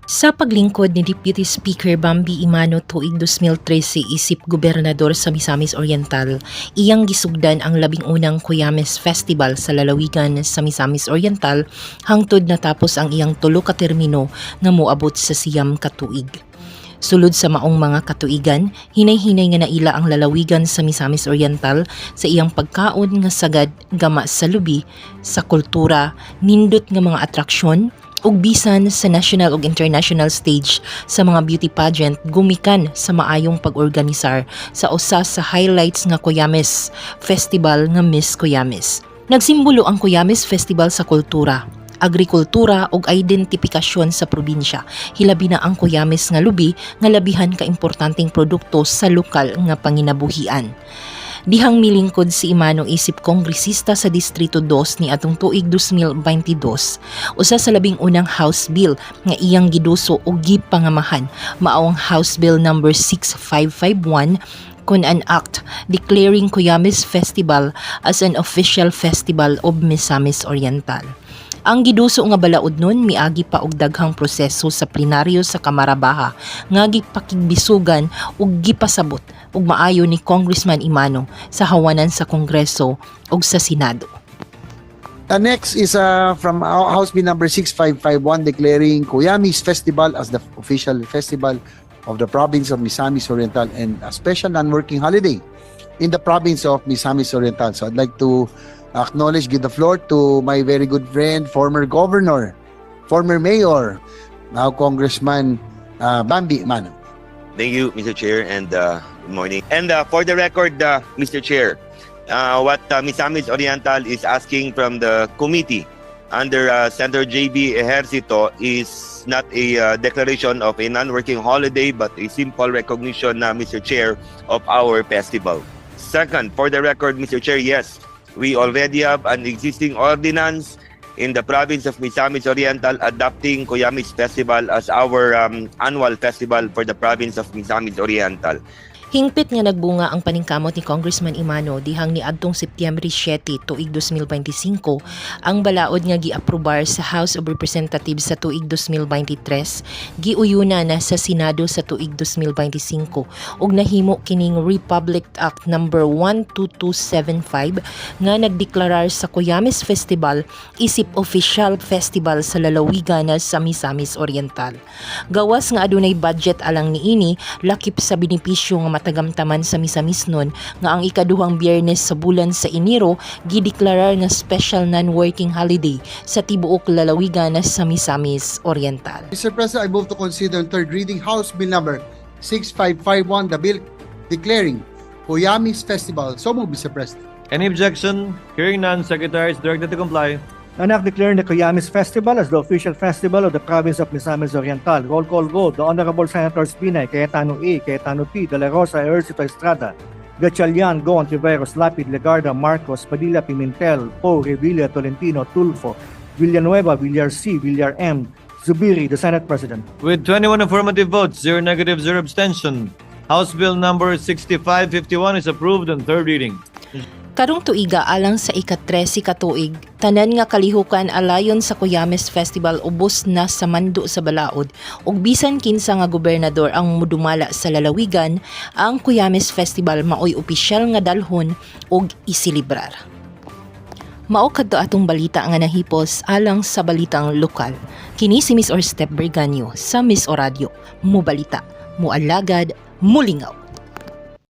Sa paglingkod ni Deputy Speaker Bambi Imano tuig 2013 isip gobernador sa Misamis Oriental, iyang gisugdan ang 11 Cuyames Festival sa lalawigan sa Misamis Oriental hangtod natapos ang iyang tulo ka termino nga moabot sa siyam ka tuig. Sulod sa maong mga katuigan, hinay-hinay nga naila ang lalawigan sa Misamis Oriental sa iyang pagkaon nga sagad gama sa lubi, sa kultura, nindot nga mga atraksyon, ug bisan sa national ug international stage sa mga beauty pageant gumikan sa maayong pag-organisar sa usa sa highlights nga Cuyames Festival nga Miss Cuyames. Nagsimbolo ang Cuyames Festival sa kultura, agrikultura ug identifikasyon sa probinsya, hilabi na ang Cuyames nga lubi nga labihan ka importanteng produkto sa lokal nga panginabuhian. Dihang milingkod si Imano isip kongresista sa Distrito 2 ni atong tuig 2022, usa sa labing unang House Bill nga iyang giduso ug gipangamahan mao ang House Bill number 6551 kun an act declaring Cuyames Festival as an official festival of Misamis Oriental. Ang giduso nga balaod nun miagi pa og daghang proseso sa plenaryo sa Kamara Baha nga gipakigbisugan ug gipasabot ug maayo ni Congressman Imano sa hawanan sa Kongreso ug sa Senado. Next is from House Bill number 6551 declaring Cuyames Festival as the official festival of the province of Misamis Oriental and a special non-working holiday in the province of Misamis Oriental. So I'd like to give the floor to my very good friend, former governor, former mayor, now Congressman Bambi Imano. Thank you, Mr. Chair, and good morning. And for the record, Mr. Chair, what Misamis Oriental is asking from the committee under Senator J.B. Ejercito is not a declaration of a non-working holiday, but a simple recognition, Mr. Chair, of our festival. Second, for the record, Mr. Chair, yes, we already have an existing ordinance in the province of Misamis Oriental adopting Cuyames Festival as our annual festival for the province of Misamis Oriental. Hingpit nga nagbunga ang paningkamot ni Congressman Imano dihang niadtong Setyembre 7 tuig 2025 ang balaod nga giaprobar sa House of Representatives sa tuig 2023, giuyuna na sa Senado sa tuig 2025 ug nahimo kining Republic Act number 12275 nga nagdeklarar sa Cuyames Festival isip official festival sa lalawigan sa Misamis Oriental. Gawas nga adunay budget alang niini, lakip sa benepisyo nga matagamtaman sa Misamis nun nga ang ikaduhang Biyernes sa bulan sa Enero gideklarar nga special non-working holiday sa tibuok lalawigan sa Misamis Oriental. Mr. President, I move to consider on third reading House Bill number 6551, the bill declaring Cuyames Festival. So move, Mr. President. Any objection? Hearing none, Secretary is directed to comply. An act declaring the Cuyames Festival as the official festival of the province of Misamis Oriental. Roll call vote. The Honorable Senators Binay, Cayetano A, Cayetano P, De La Rosa, Ejercito Estrada, Gatchalian, Go, Antiveros, Lapid, Legarda, Marcos, Padilla, Pimentel, Poe, Revilla, Tolentino, Tulfo, Villanueva, Villar C, Villar M, Zubiri, the Senate President. With 21 affirmative votes, 0 negative, 0 abstention, House Bill number 6551 is approved on third reading. Karong tuiga alang sa ika-13 ka tuig, tanan nga kalihukan alayon sa Cuyames Festival ubos na sa mando sa balaod ug bisan kinsa nga gobernador ang mudumala sa lalawigan, ang Cuyames Festival maoy opisyal nga dalhon ug isilibrar. Mao kadto atong balita nga nahipos alang sa balitang lokal. Kini si Miss Orstep Berganyo sa Miss Oradio. Mubalita, mualagad, mulingaw.